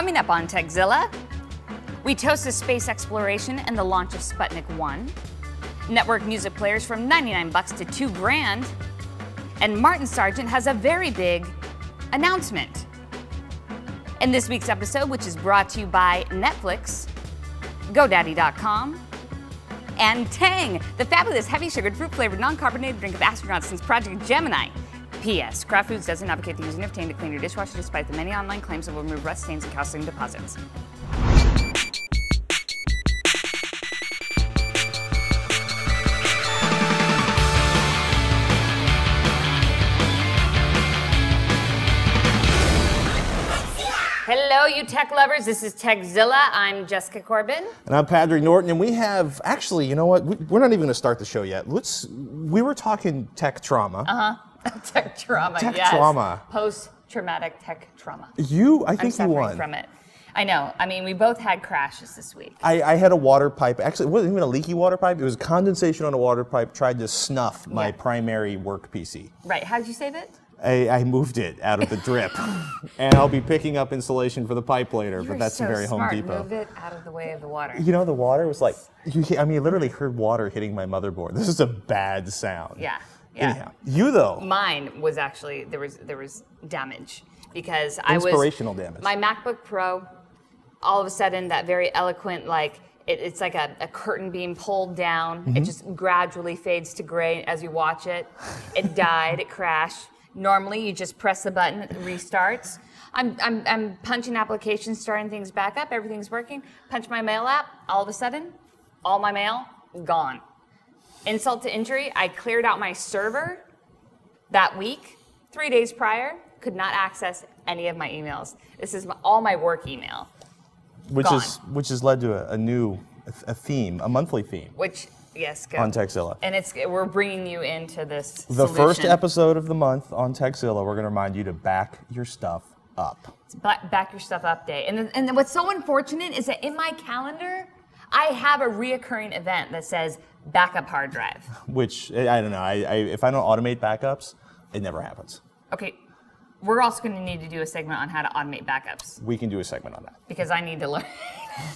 Coming up on Tekzilla, we toast the space exploration and the launch of Sputnik 1. Network music players from 99 bucks to $2,000. And Martin Sargent has a very big announcement. In this week's episode, which is brought to you by Netflix, GoDaddy.com, and Tang, the fabulous heavy-sugared, fruit-flavored, non-carbonated drink of astronauts since Project Gemini. P.S. Kraft Foods doesn't advocate the using of Tang to clean your dishwasher despite the many online claims it will remove rust, stains, and calcium deposits. Hello, you tech lovers. This is Tekzilla. I'm Jessica Corbin. And I'm Patrick Norton. And we have, actually, you know what? We're not even going to start the show yet. We were talking tech trauma. Tech trauma, Tech yes. trauma. Post-traumatic tech trauma. I think you I'm suffering won. from it. I know. I mean, we both had crashes this week. I had a water pipe. Actually, it wasn't even a leaky water pipe. It was condensation on a water pipe. Tried to snuff my primary work PC. Right. How did you save it? I moved it out of the drip. And I'll be picking up installation for the pipe later, but that's so very smart. Home Depot. Move it out of the way of the water. You know, the water was like, I literally heard water hitting my motherboard. This is a bad sound. Yeah. Anyhow, you though. Mine was actually, there was damage because Inspirational damage. My MacBook Pro, all of a sudden that very eloquent, like, it's like a curtain being pulled down. Mm-hmm. It just gradually fades to gray as you watch it. It died, it crashed. Normally you just press the button, it restarts. I'm punching applications, starting things back up, everything's working. Punch my mail app, all of a sudden, all my mail, gone. Insult to injury, I cleared out my server that week, 3 days prior, could not access any of my emails. This is all my work email. Which has led to a theme, a monthly theme. Yes, go. On Tekzilla. And we're bringing you into this The solution. first episode of the month on Tekzilla, we're going to remind you to back your stuff up. It's back your stuff up day. And what's so unfortunate is that in my calendar, I have a reoccurring event that says backup hard drive. Which, I don't know, if I don't automate backups, it never happens. Okay, we're also going to need to do a segment on how to automate backups. We can do a segment on that. Because I need to learn.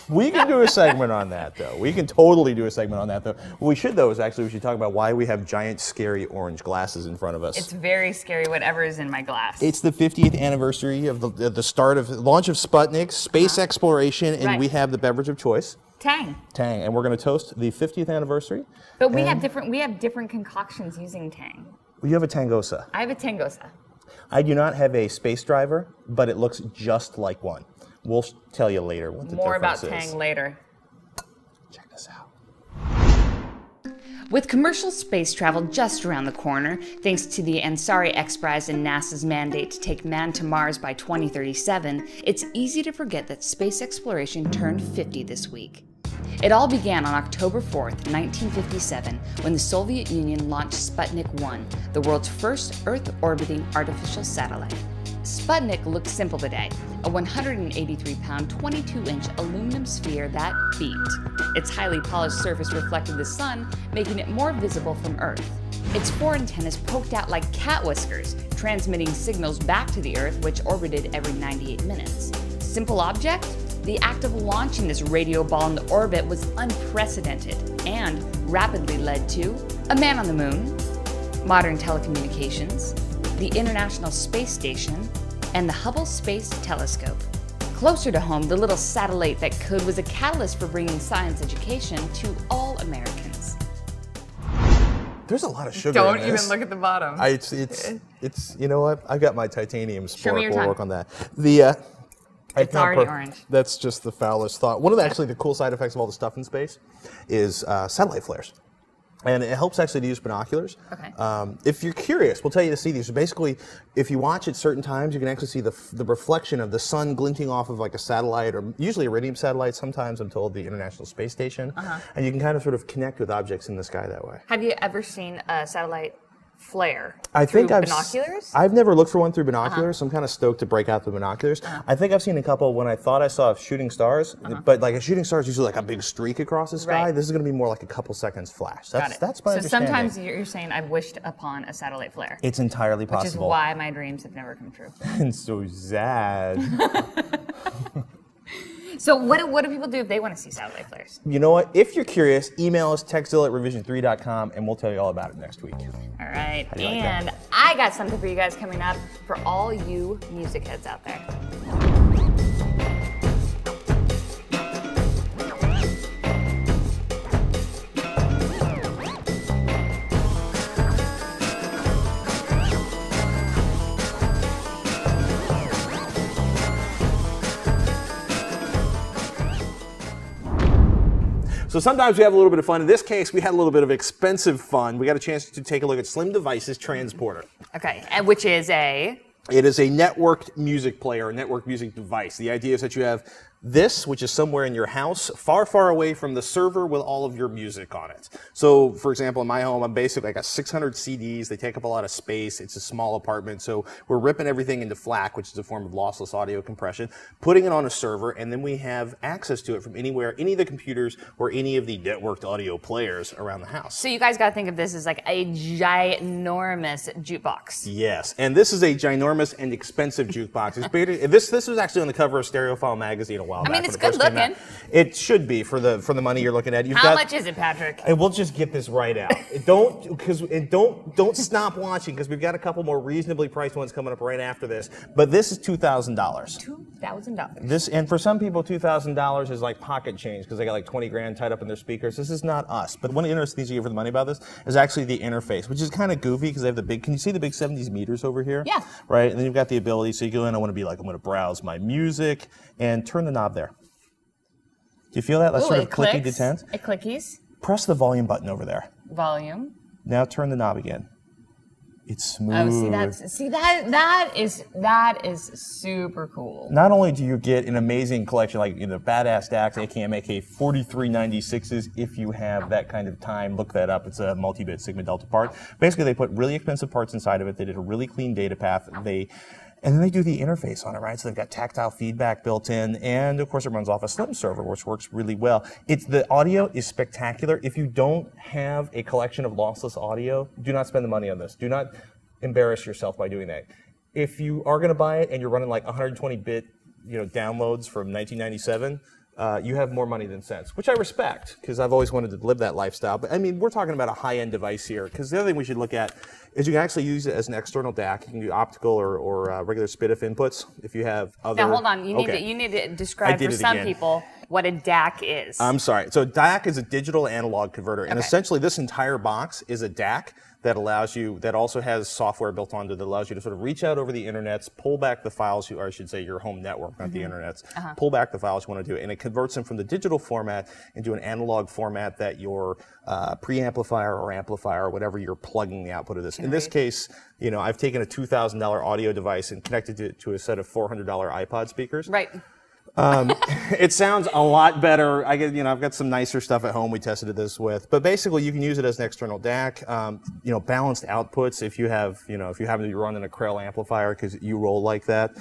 We can do a segment on that, though. We can totally do a segment on that, though. What we should, though, is we should talk about why we have giant, scary orange glasses in front of us. It's very scary, whatever is in my glass. It's the 50th anniversary of the launch of Sputnik, space exploration, and we have the beverage of choice. Tang. Tang, and we're going to toast the 50th anniversary. But we have different concoctions using Tang. Well, you have a Tangosa. I have a Tangosa. I do not have a space driver, but it looks just like one. We'll tell you later what the More difference about Tang later. Check this out. With commercial space travel just around the corner, thanks to the Ansari X Prize and NASA's mandate to take man to Mars by 2037, it's easy to forget that space exploration turned 50 this week. It all began on October 4th, 1957, when the Soviet Union launched Sputnik 1, the world's first Earth-orbiting artificial satellite. Sputnik looked simple today, a 183-pound, 22-inch aluminum sphere that beat. Its highly polished surface reflected the sun, making it more visible from Earth. Its 4 antennas poked out like cat whiskers, transmitting signals back to the Earth, which orbited every 98 minutes. Simple object? The act of launching this radio ball into orbit was unprecedented and rapidly led to a man on the moon, modern telecommunications, the International Space Station, and the Hubble Space Telescope. Closer to home, the little satellite that could was a catalyst for bringing science education to all Americans. There's a lot of sugar Don't in this. even look at the bottom. It's you know what? I've got my titanium sport. We'll work on that. It's already orange. That's just the foulest thought. One of the cool side effects of all the stuff in space is satellite flares. And it helps actually to use binoculars. Okay. If you're curious, we'll tell you to see these. So basically, if you watch at certain times, you can actually see the reflection of the sun glinting off of like a satellite, or usually Iridium satellite, sometimes I'm told the International Space Station. And you can kind of sort of connect with objects in the sky that way. Have you ever seen a satellite flare through binoculars? I've never looked for one through binoculars, so I'm kind of stoked to break out the binoculars. I think I've seen a couple when I thought I saw shooting stars, but like a shooting star is usually like a big streak across the sky. Right. This is going to be more like a couple seconds flash. That's my understanding. So sometimes you're saying I've wished upon a satellite flare. It's entirely possible. Which is why my dreams have never come true. And so sad. So what do people do if they want to see satellite flares? You know what? If you're curious, email us tekzilla@revision3.com and we'll tell you all about it next week. All right. How do you like And that? I got something for you guys coming up for all you music heads out there. So sometimes we have a little bit of fun. In this case, we had a little bit of expensive fun. We got a chance to take a look at Slim Devices Transporter. Okay, and which is a? It is a networked music player, a networked music device. The idea is that you have this, which is somewhere in your house, far, far away from the server with all of your music on it. So, for example, in my home, I got 600 CDs. They take up a lot of space. It's a small apartment, so we're ripping everything into FLAC, which is a form of lossless audio compression, putting it on a server, and then we have access to it from anywhere, any of the computers or any of the networked audio players around the house. So you guys got to think of this as like a ginormous jukebox. Yes, and this is a ginormous and expensive jukebox. It's bigger, this was actually on the cover of Stereophile magazine a while back. I mean, when it's it first good came out. looking. It should be for the money you're looking at. How much is it, Patrick? And we'll just get this right out. Don't stop watching because we've got a couple more reasonably priced ones coming up right after this. But this is $2,000. $2,000. This, and for some people, $2,000 is like pocket change because they got like 20 grand tied up in their speakers. This is not us. But one of the interesting things you get for the money about this is actually the interface, which is kind of goofy because they have the big. Can you see the big 70s meters over here? Yeah. Right, and then you've got the ability. So you go in. I'm going to browse my music and turn the knob there. Do you feel that? That's Ooh, sort of it clicky clicks. detents. It clickies. Press the volume button over there. Volume. Now turn the knob again. It's smooth. Oh, that is super cool. Not only do you get an amazing collection, like badass DACs, AKM, 4396s, if you have that kind of time, look that up. It's a multi-bit Sigma Delta part. Basically, they put really expensive parts inside of it. They did a really clean data path. And then they do the interface on it, right? So they've got tactile feedback built in, and of course it runs off a Slim server, which works really well. The audio is spectacular. If you don't have a collection of lossless audio, do not spend the money on this. Do not embarrass yourself by doing that. If you are going to buy it and you're running like 120-bit, downloads from 1997. You have more money than sense, which I respect because I've always wanted to live that lifestyle. But I mean, we're talking about a high-end device here because the other thing we should look at is you can actually use it as an external DAC. You can do optical or regular SPDIF inputs if you have other. Now hold on, you need to describe for some people what a DAC is. I'm sorry. So DAC is a digital analog converter, and essentially this entire box is a DAC that also has software built onto it that allows you to sort of reach out over the internets, pull back the files, or I should say your home network, not the internets, pull back the files you want to do, and it converts them from the digital format into an analog format that your preamplifier or amplifier or whatever you're plugging the output of this. In this case, I've taken a $2,000 audio device and connected it to a set of $400 iPod speakers. Right. It sounds a lot better. I've got some nicer stuff at home we tested this with, but basically you can use it as an external DAC. Balanced outputs if you have, if you happen to be running a Krell amplifier because you roll like that.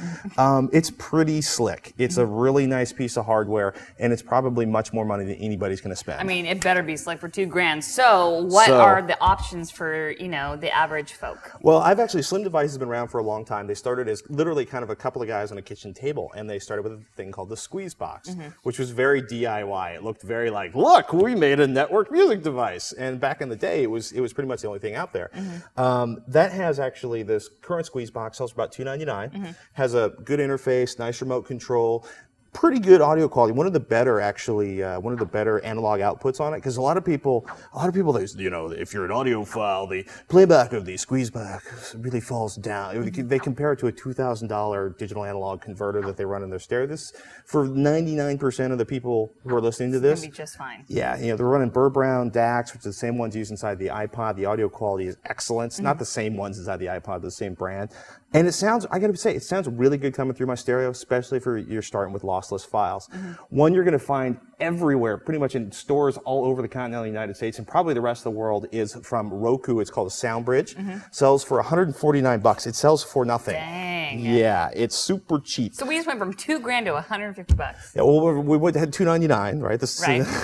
It's pretty slick. It's a really nice piece of hardware, and it's probably much more money than anybody's going to spend. I mean, it better be slick for $2 grand. So what are the options for, the average folk? Well, Slim Devices has been around for a long time. They started as literally kind of a couple of guys on a kitchen table, and they started with a thing called the Squeeze Box, which was very DIY. It looked very like, look, we made a network music device. And back in the day, it was pretty much the only thing out there. That has actually, this current Squeeze Box sells for about $299. Has a good interface, nice remote control. Pretty good audio quality. One of the better analog outputs on it, because a lot of people, if you're an audiophile, the playback of the Squeeze Box really falls down. They compare it to a $2,000 digital analog converter that they run in their stereo. This, for 99% of the people who are listening to this, it's gonna be just fine. Yeah, they're running Burr Brown DACs, which are the same ones used inside the iPod. The audio quality is excellent. It's not the same ones inside the iPod, the same brand. And it sounds, I gotta say, it sounds really good coming through my stereo, especially if you're starting with lossless files. One, you're gonna find everywhere, pretty much in stores all over the continental United States and probably the rest of the world, is from Roku. It's called a SoundBridge. Sells for $149. It sells for nothing. Dang. Yeah, it's super cheap. So we just went from $2,000 to $150. Yeah, well, we had $299, right?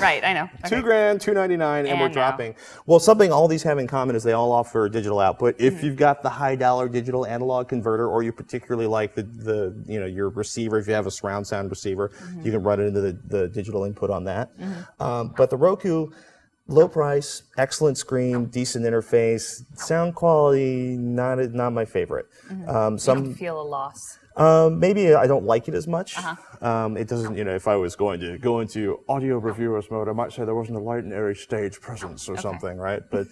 Right, I know. Okay. $2,000, $299, and we're dropping. Well, something all these have in common is they all offer digital output. If you've got the high dollar digital analog converter, or you particularly like your receiver, if you have a surround sound receiver, you can run it into the digital input on that. But the Roku, low price, excellent screen, decent interface, sound quality, not my favorite. You don't feel a loss. Maybe I don't like it as much. It doesn't, if I was going to go into audio reviewers mode, I might say there wasn't a light and airy stage presence or something, right? But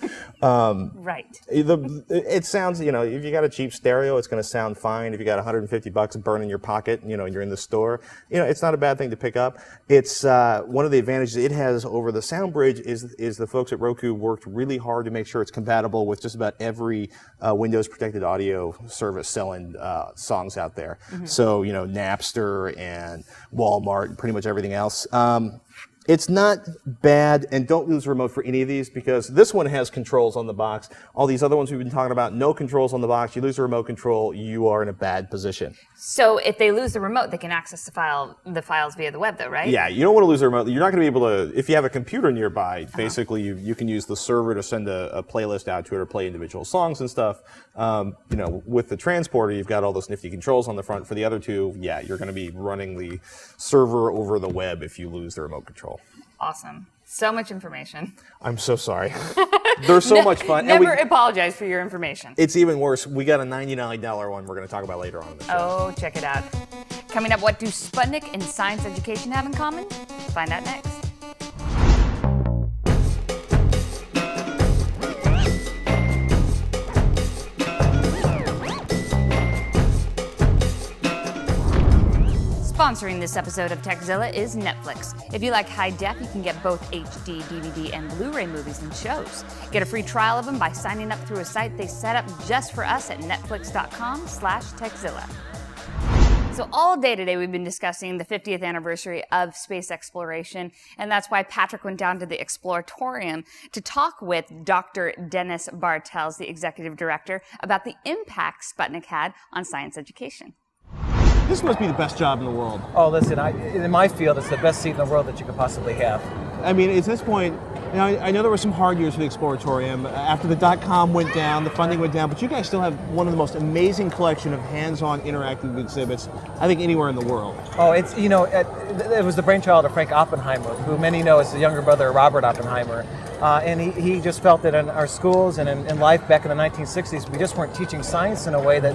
it sounds, if you got a cheap stereo, it's going to sound fine. If you got $150 burn in your pocket, you're in the store, it's not a bad thing to pick up. It's one of the advantages it has over the SoundBridge is the folks at Roku worked really hard to make sure it's compatible with just about every Windows protected audio service selling songs out there. So, Napster and Walmart and pretty much everything else. It's not bad, and don't lose the remote for any of these, because this one has controls on the box. All these other ones we've been talking about, no controls on the box. You lose the remote control, you are in a bad position. So if they lose the remote, they can access the files via the web, though, right? Yeah, you don't want to lose the remote. You're not going to be able to, if you have a computer nearby, basically you can use the server to send a playlist out to it or play individual songs and stuff. With the transporter, you've got all those nifty controls on the front. For the other two, yeah, you're going to be running the server over the web if you lose the remote control. Awesome. So much information. I'm so sorry. They're so much fun. Never apologize for your information. It's even worse. We got a $99 one we're going to talk about later on in the show. Oh, check it out. Coming up, what do Sputnik and Science Education have in common? Find out next. Sponsoring this episode of Tekzilla is Netflix. If you like high def, you can get both HD, DVD, and Blu-ray movies and shows. Get a free trial of them by signing up through a site they set up just for us at netflix.com/Tekzilla. So all day today we've been discussing the 50th anniversary of space exploration, and that's why Patrick went down to the Exploratorium to talk with Dr. Dennis Bartels, the executive director, about the impact Sputnik had on science education. This must be the best job in the world. Oh, listen, in my field, it's the best seat in the world that you could possibly have. I mean, at this point, I know there were some hard years for the Exploratorium. After the .com went down, the funding went down, but you guys still have one of the most amazing collection of hands-on interactive exhibits, I think, anywhere in the world. Oh, it was the brainchild of Frank Oppenheimer, who many know as the younger brother of Robert Oppenheimer. And he just felt that in our schools and in life back in the 1960s, we just weren't teaching science in a way that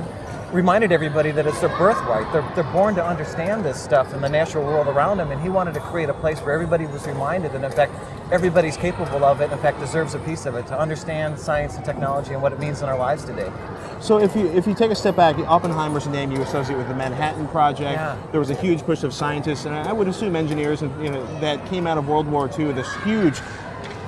reminded everybody that it's their birthright. They're born to understand this stuff in the natural world around them, and he wanted to create a place where everybody was reminded that, in fact, everybody's capable of it, and in fact, deserves a piece of it, to understand science and technology and what it means in our lives today. So if you take a step back, Oppenheimer's a name you associate with the Manhattan Project. Yeah. There was a huge push of scientists, and I would assume engineers, that came out of World War II, this huge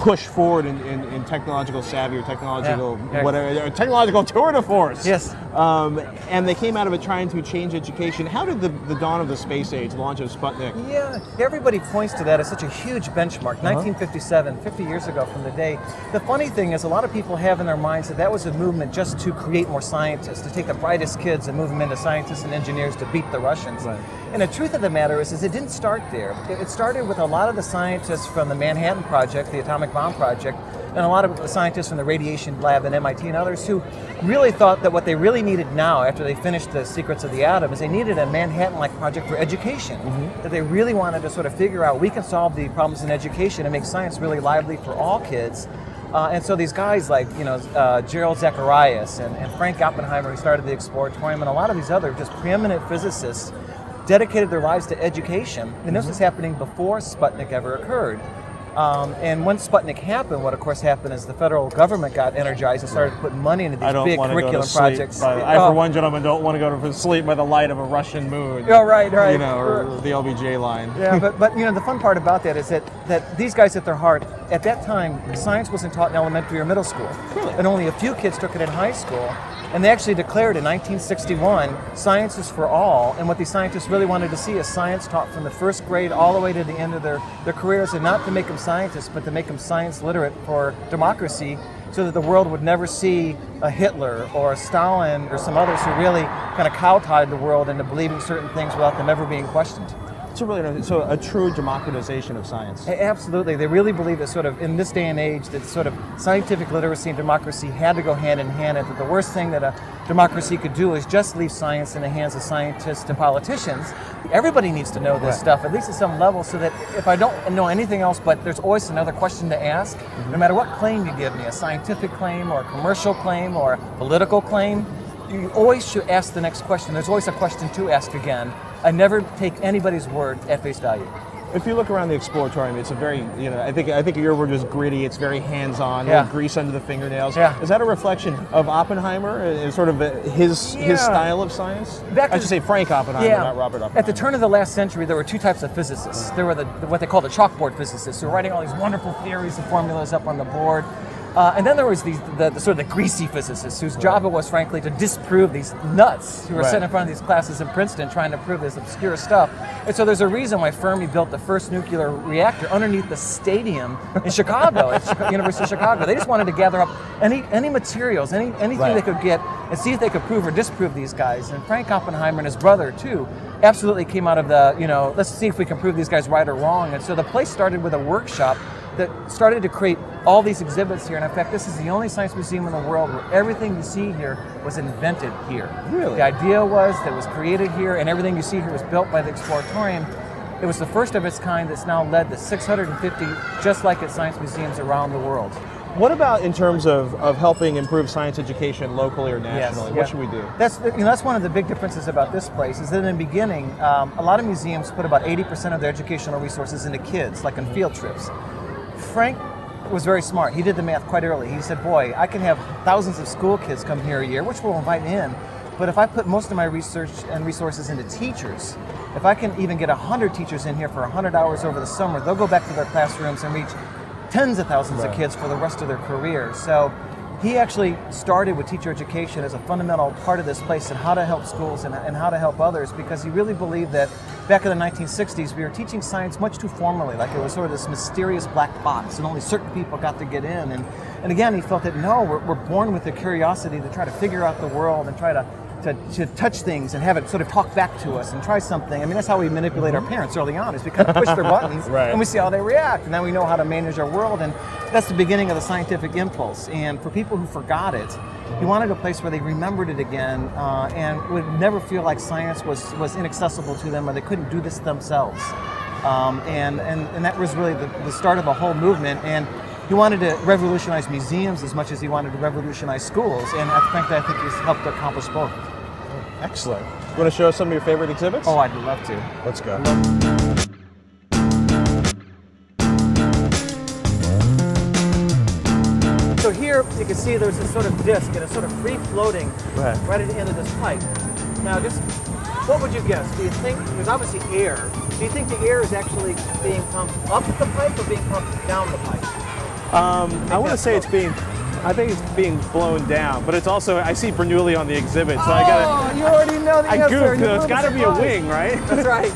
push forward in technological savvy or technological whatever, technological tour de force. Yes. And they came out of it trying to change education. How did the dawn of the space age, the launch of Sputnik? Yeah, everybody points to that as such a huge benchmark. 1957, 50 years ago from the day. The funny thing is, a lot of people have in their minds that was a movement just to create more scientists, to take the brightest kids and move them into scientists and engineers to beat the Russians. Right. And the truth of the matter is it didn't start there. It started with a lot of the scientists from the Manhattan Project, the atomic bomb project, and a lot of the scientists from the radiation lab at MIT and others who really thought that what they really needed now, after they finished the secrets of the atom, is they needed a Manhattan-like project for education. That they really wanted to sort of figure out, we can solve the problems in education and make science really lively for all kids. And so these guys like, Gerald Zacharias and Frank Oppenheimer, who started the Exploratorium, and a lot of these other just preeminent physicists dedicated their lives to education. And this was happening before Sputnik ever occurred. And once Sputnik happened, what of course happened is the federal government got energized and started putting money into these big curriculum projects. I, for one gentleman, don't want to go to sleep by the light of a Russian moon. Oh, right. You know, or the LBJ line. Yeah, but you know, the fun part about that is that these guys at their heart, at that time, science wasn't taught in elementary or middle school. Really? And only a few kids took it in high school. And they actually declared in 1961, science is for all. And what these scientists really wanted to see is science taught from the first grade all the way to the end of their careers, and not to make them scientists, but to make them science literate for democracy, so that the world would never see a Hitler or a Stalin or some others who really kind of cowtied the world into believing certain things without them ever being questioned. So a true democratization of science. Absolutely. They really believe that sort of in this day and age that sort of scientific literacy and democracy had to go hand in hand, and that the worst thing that a democracy could do is just leave science in the hands of scientists and politicians. Everybody needs to know this stuff, at least at some level, so that if I don't know anything else, but there's always another question to ask, no matter what claim you give me, a scientific claim or a commercial claim or a political claim, you always should ask the next question. There's always a question to ask again. I never take anybody's word at face value. If you look around the Exploratorium, it's a very, you know, I think your word was gritty. It's very hands-on, Yeah. grease under the fingernails. Yeah. Is that a reflection of Oppenheimer and sort of his style of science? I should say Frank Oppenheimer, not Robert Oppenheimer. At the turn of the last century, there were two types of physicists. There were what they called the chalkboard physicists, who were writing all these wonderful theories and formulas up on the board. And then there was the sort of the greasy physicists, whose job it was, frankly, to disprove these nuts who were sitting in front of these classes in Princeton trying to prove this obscure stuff. And so there's a reason why Fermi built the first nuclear reactor underneath the stadium in Chicago, at University of Chicago. They just wanted to gather up any materials, anything they could get, and see if they could prove or disprove these guys. And Frank Oppenheimer and his brother, too, absolutely came out of the, let's see if we can prove these guys right or wrong. And so the place started with a workshop that started to create all these exhibits here. And in fact, this is the only science museum in the world where everything you see here was invented here. Really? The idea was that it was created here, and everything you see here was built by the Exploratorium. It was the first of its kind that's now led to 650 just like it science museums around the world. What about in terms of helping improve science education locally or nationally? What should we do? That's one of the big differences about this place, is that in the beginning, a lot of museums put about 80% of their educational resources into kids, like on field trips. Frank was very smart. He did the math quite early. He said, boy, I can have thousands of school kids come here a year, which we'll invite in, but if I put most of my research and resources into teachers, if I can even get 100 teachers in here for 100 hours over the summer, they'll go back to their classrooms and reach tens of thousands of kids for the rest of their career. So he actually started with teacher education as a fundamental part of this place, and how to help schools and how to help others, because he really believed that back in the 1960s we were teaching science much too formally, like it was sort of this mysterious black box and only certain people got to get in. And again, he felt that no, we're born with the curiosity to try to figure out the world and try to touch things and have it sort of talk back to us and try something. I mean, that's how we manipulate our parents early on, is we kind of push their buttons and we see how they react, and then we know how to manage our world. And that's the beginning of the scientific impulse. And for people who forgot it, he wanted a place where they remembered it again and would never feel like science was inaccessible to them, or they couldn't do this themselves. And that was really the start of a whole movement. And he wanted to revolutionize museums as much as he wanted to revolutionize schools, and frankly, I think he's helped to accomplish both. Excellent. You want to show us some of your favorite exhibits? Oh, I'd love to. Let's go. So here you can see there's this sort of disc, and it's sort of free-floating right at the end of this pipe. Now, just what would you guess? Do you think, there's obviously air, do you think the air is actually being pumped up the pipe or being pumped down the pipe? I want to say I think it's being blown down, but it's also, I see Bernoulli on the exhibit, so I gotta... you already know the answer. I goofed, it's gotta be a wing, right? That's right.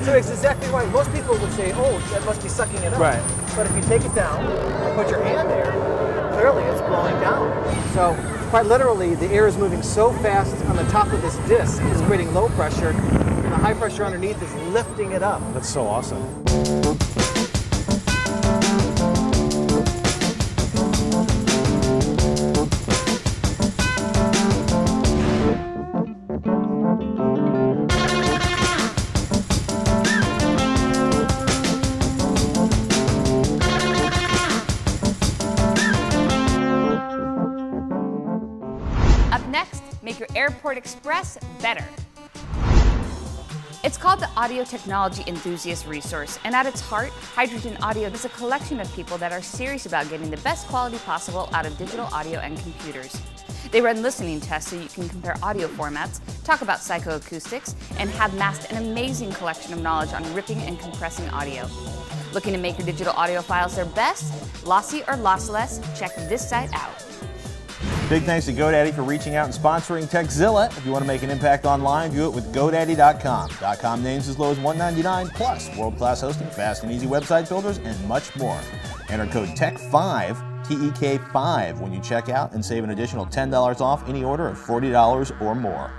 So it's exactly right. Most people would say, oh, that must be sucking it up. Right. But if you take it down and put your hand there, clearly it's blowing down. So quite literally, the air is moving so fast on the top of this disc, it's creating low pressure, and the high pressure underneath is lifting it up. That's so awesome. Up next, make your airport express better. It's called the Audio Technology Enthusiast Resource, and at its heart, Hydrogen Audio is a collection of people that are serious about getting the best quality possible out of digital audio and computers. They run listening tests so you can compare audio formats, talk about psychoacoustics, and have amassed an amazing collection of knowledge on ripping and compressing audio. Looking to make your digital audio files their best, lossy or lossless? Check this site out. Big thanks to GoDaddy for reaching out and sponsoring Tekzilla. If you want to make an impact online, do it with GoDaddy.com. .com names as low as $1.99, plus world-class hosting, fast and easy website builders, and much more. Enter code TEK5, TEK5, when you check out and save an additional $10 off any order of $40 or more.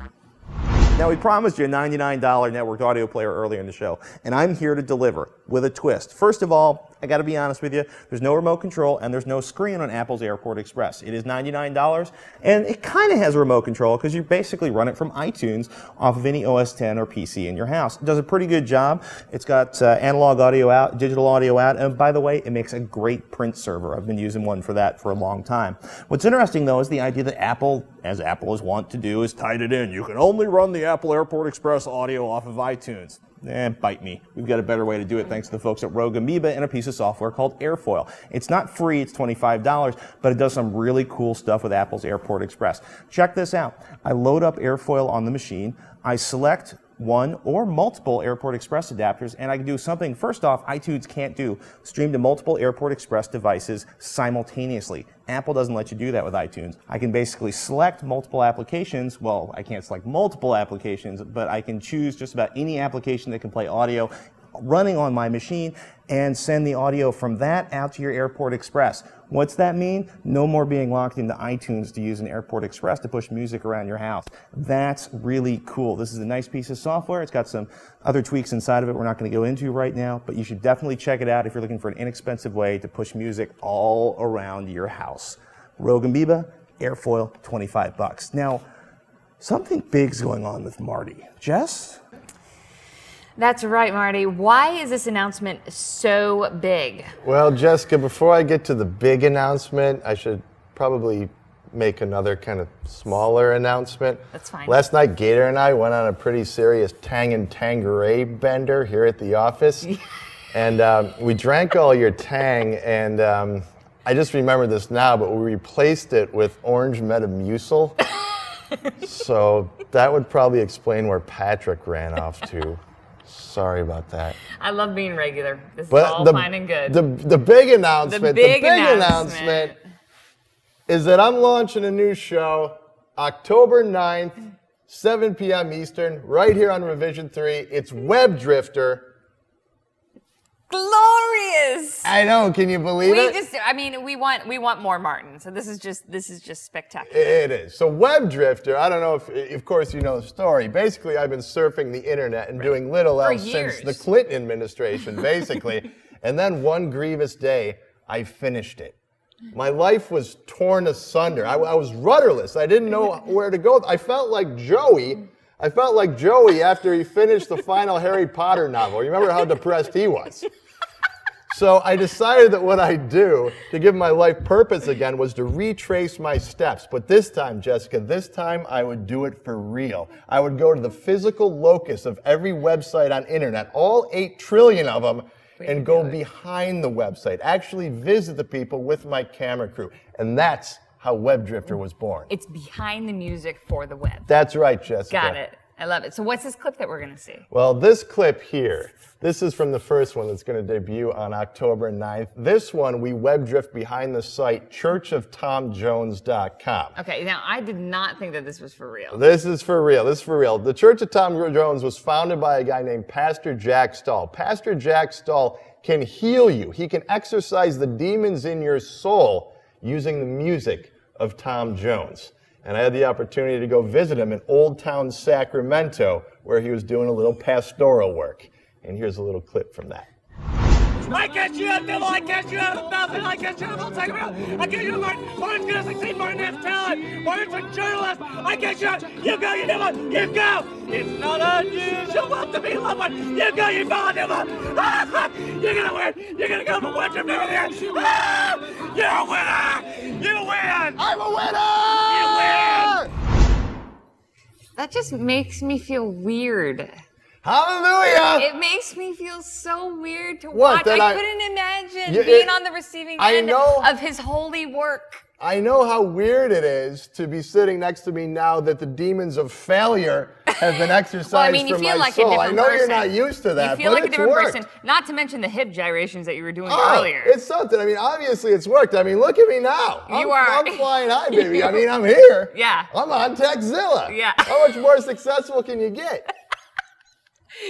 Now, we promised you a $99 networked audio player earlier in the show, and I'm here to deliver with a twist. First of all, I got to be honest with you, there's no remote control and there's no screen on Apple's Airport Express. It is $99, and it kind of has a remote control because you basically run it from iTunes off of any OS X or PC in your house. It does a pretty good job. It's got analog audio out, digital audio out, and by the way, it makes a great print server. I've been using one for that for a long time. What's interesting, though, is the idea that Apple, as Apple is wont to do, is tied it in. You can only run the Apple Airport Express audio off of iTunes. Bite me. We've got a better way to do it thanks to the folks at Rogue Amoeba and a piece of software called Airfoil. It's not free, it's $25, but it does some really cool stuff with Apple's Airport Express. Check this out. I load up Airfoil on the machine, I select one or multiple Airport Express adapters, and I can do something, first off, iTunes can't do, stream to multiple Airport Express devices simultaneously. Apple doesn't let you do that with iTunes. I can basically select multiple applications. Well, I can't select multiple applications, but I can choose just about any application that can play audio running on my machine and send the audio from that out to your Airport Express. What's that mean? No more being locked into iTunes to use an Airport Express to push music around your house. That's really cool. This is a nice piece of software. It's got some other tweaks inside of it we're not going to go into right now, but you should definitely check it out if you're looking for an inexpensive way to push music all around your house. Rogue Amoeba, Airfoil, $25. Now, something big's going on with Marty. Jess? That's right, Marty. Why is this announcement so big? Well, Jessica, before I get to the big announcement, I should probably make another kind of smaller announcement. That's fine. Last night, Gator and I went on a pretty serious Tang and Tangeray bender here at the office. And we drank all your Tang, and I just remember this now, but we replaced it with orange Metamucil. So that would probably explain where Patrick ran off to. Sorry about that. I love being regular. This is all fine and good. The big announcement, is that I'm launching a new show October 9th, 7 p.m. Eastern, right here on Revision 3. It's Web Drifter. Glorious! I know, can you believe it? We want more Martin. So this is just spectacular. It is. So Web Drifter, I don't know if of course you know the story. Basically, I've been surfing the internet and doing little else since the Clinton administration, basically. And then one grievous day, I finished it. My life was torn asunder. I was rudderless. I didn't know where to go. I felt like Joey. After he finished the final Harry Potter novel. You remember how depressed he was? So I decided that what I'd do to give my life purpose again was to retrace my steps. But this time, Jessica, I would do it for real. I would go to the physical locus of every website on internet, all 8 trillion of them, and go behind the website. Actually visit the people with my camera crew. And that's how Web Drifter was born. It's behind the music for the web. That's right, Jessica. Got it. I love it. So what's this clip that we're going to see? Well, this clip here, this is from the first one that's going to debut on October 9th. This one, we web drift behind the site churchoftomjones.com. Okay, now I did not think that this was for real. This is for real. This is for real. The Church of Tom Jones was founded by a guy named Pastor Jack Stahl. Pastor Jack Stahl can heal you. He can exorcise the demons in your soul using the music of Tom Jones. And I had the opportunity to go visit him in Old Town Sacramento, where he was doing a little pastoral work. And here's a little clip from that. I catch you out, devil! I catch you out of nothing! I catch you out of Old Sacramento! I catch you out, Martin! Martin's gonna succeed! Martin has talent! Martin's a journalist! I catch you out! You go, you devil! You go! It's not unusual to be loved one! You go, you fall, devil! You're gonna win! You're gonna go from one trip to the other! You're a winner! You win! I'm a winner! You win! That just makes me feel weird. Hallelujah! It makes me feel so weird to What, watch. I couldn't imagine being on the receiving end of his holy work. I know how weird it is to be sitting next to me now that the demons of failure have been exercised Well, I mean, you from feel my like soul. a different I know person. you're not used to that, You feel but like a it's different worked. person. Not to mention the hip gyrations that you were doing Oh, earlier. it's something. I mean, obviously it's worked. I mean, look at me now. You are. I'm flying high, baby. I mean, I'm here. Yeah. I'm on Tekzilla. Yeah. How much more successful can you get?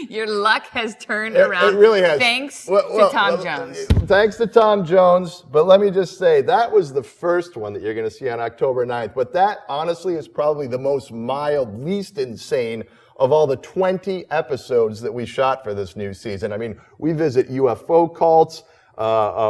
Your luck has turned around. It really has. Thanks to Tom Jones. Thanks to Tom Jones. But let me just say, that was the first one that you're going to see on October 9th. But that, honestly, is probably the most mild, least insane of all the 20 episodes that we shot for this new season. I mean, we visit UFO cults.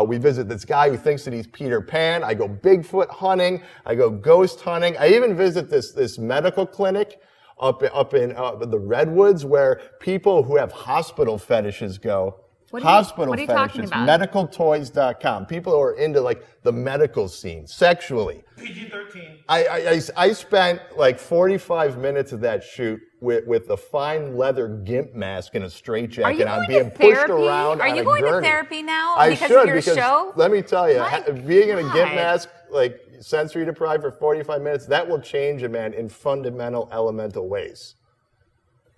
We visit this guy who thinks that he's Peter Pan. I go Bigfoot hunting. I go ghost hunting. I even visit this medical clinic up in the Redwoods where people who have hospital fetishes go. What Hospital are you fetishes. talking about? Medicaltoys.com. People who are into like the medical scene sexually. PG-13. I spent like 45 minutes of that shoot with a fine leather gimp mask and a straitjacket on, being pushed around Are on you a going gurney. to therapy now I because should, of your because show? let me tell you, My being in a gimp God. mask, like sensory deprived for 45 minutes, that will change a man in fundamental elemental ways.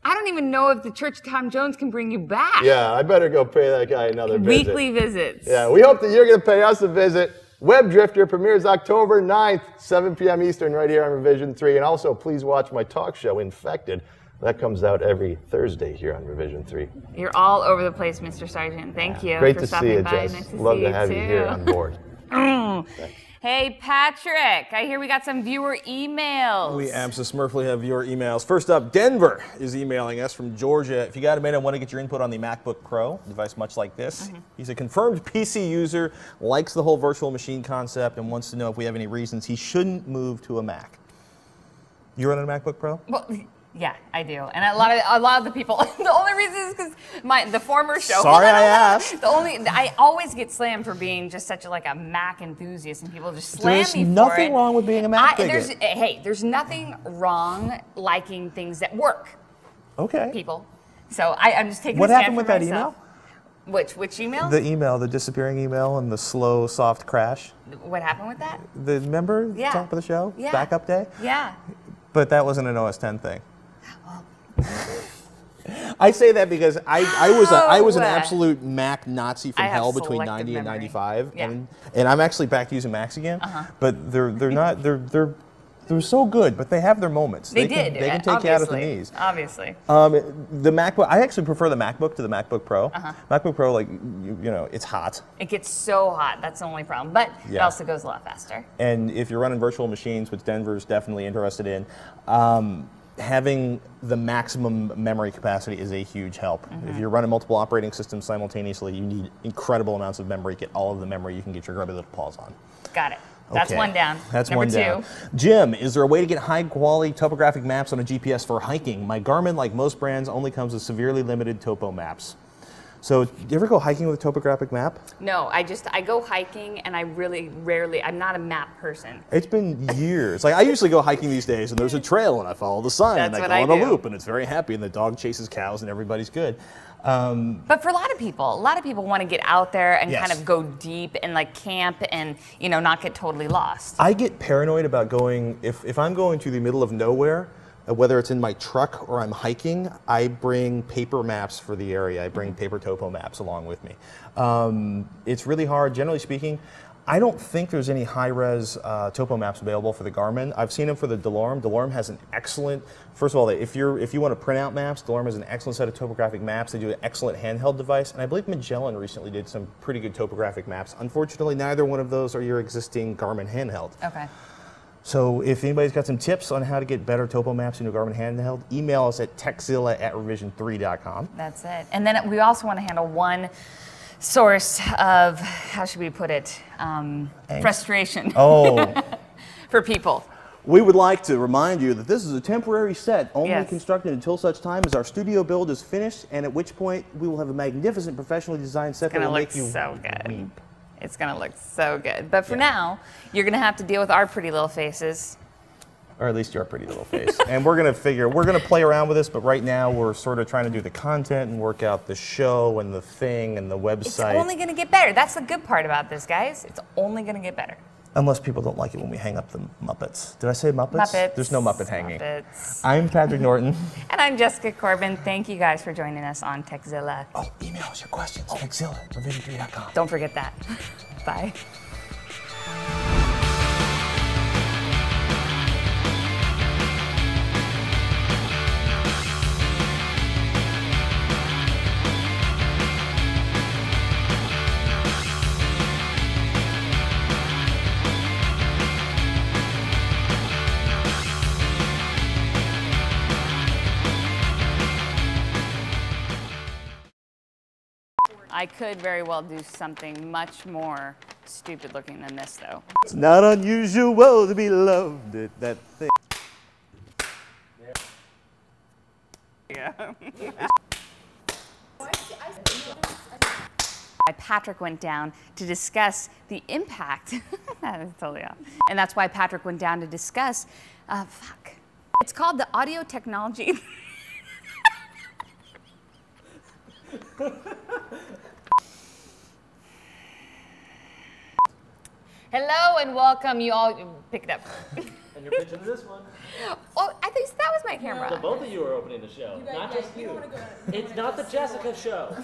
I don't even know if the Church of Tom Jones can bring you back. Yeah, I better go pay that guy another visit. Weekly visits. Yeah, we hope that you're going to pay us a visit. Web Drifter premieres October 9th, 7 p.m. Eastern, right here on Revision 3. And also, please watch my talk show, Infected. That comes out every Thursday here on Revision 3. You're all over the place, Mr. Sergeant. Thank you Great for to see stopping you, by. Jess. Nice to Love see to have you here too. on board. Hey, Patrick, I hear we got some viewer emails. We absolutely have your emails. First up, Denver is emailing us from Georgia. If you got a minute, I want to get your input on the MacBook Pro, a device much like this. He's a confirmed PC user, likes the whole virtual machine concept, and wants to know if we have any reasons he shouldn't move to a Mac. You running a MacBook Pro? Well, yeah, I do, and a lot of the people. The only reason is because the former show. Sorry, I asked. I always get slammed for being just such a Mac enthusiast, and people just slam me for it. There's nothing wrong with being a Mac bigot. There's nothing wrong liking things that work. Okay. People. So I'm just taking. What a stand happened with for that myself. Which email? The disappearing email and the slow, soft crash. What happened with that? Remember Yeah. top of the show? Yeah. Backup day? Yeah. But that wasn't an OS X thing. I say that because I was an absolute Mac Nazi from hell between selective 90 and memory. 95, Yeah. and I'm actually back to using Macs again. But they're so good, but they have their moments. They can take you out at the knees. Obviously. The MacBook, I actually prefer the MacBook to the MacBook Pro. MacBook Pro, it's hot. It gets so hot. That's the only problem. But it also goes a lot faster. And if you're running virtual machines, which Denver's definitely interested in, having the maximum memory capacity is a huge help. If you're running multiple operating systems simultaneously, you need incredible amounts of memory. Get all of the memory you can get your grubby little paws on. Got it. That's Okay. one down. That's Number one two. down. Jim, is there a way to get high-quality topographic maps on a GPS for hiking? My Garmin, like most brands, only comes with severely limited topo maps. So, do you ever go hiking with a topographic map? No, I go hiking, and I really rarely. I'm not a map person. It's been years. I usually go hiking these days, and there's a trail, and I follow the sign, and That's I what go I on a do. loop, and it's very happy, and the dog chases cows, and everybody's good. But for a lot of people want to get out there and Yes. kind of go deep and camp and not get totally lost. I get paranoid about going, if I'm going to the middle of nowhere, whether it's in my truck or I'm hiking, I bring paper maps for the area. I bring paper topo maps along with me. It's really hard, generally speaking. I don't think there's any high-res topo maps available for the Garmin. I've seen them for the DeLorme. DeLorme has an excellent, first of all, if you want to print out maps, DeLorme has an excellent set of topographic maps. They do an excellent handheld device, and I believe Magellan recently did some pretty good topographic maps. Unfortunately, neither one of those are your existing Garmin handheld. Okay. So if anybody's got some tips on how to get better topo maps in your Garmin handheld, email us at tekzilla@revision3.com. That's it. And then we also want to handle one source of, how should we put it, frustration Oh. for people. We would like to remind you that this is a temporary set, only Yes. constructed until such time as our studio build is finished, and at which point we will have a magnificent professionally designed set It's that going to will look make you so good. weep. It's going to look so good. But for now, you're going to have to deal with our pretty little faces. Or at least your pretty little face. And we're gonna play around with this, but right now we're sort of trying to do the content and work out the show and the thing and the website. It's only gonna get better. That's the good part about this, guys. It's only gonna get better. Unless people don't like it when we hang up the Muppets. Did I say Muppets? Muppets. There's no Muppet hanging. Muppets. I'm Patrick Norton. And I'm Jessica Corbin. Thank you guys for joining us on Tekzilla. Oh, email us your questions. Tekzilla@radio3.com. Don't forget that. Bye. I could very well do something much more stupid looking than this, though. It's not unusual to be loved at that thing. Yeah. Patrick went down to discuss the impact. That is totally off. And that's why Patrick went down to discuss, It's called the audio technology. Hello and welcome, you all. Pick it up. And you're pitching to this one. Oh, I think that was my camera. So both of you are opening the show, not just you. It's not the Jessica show.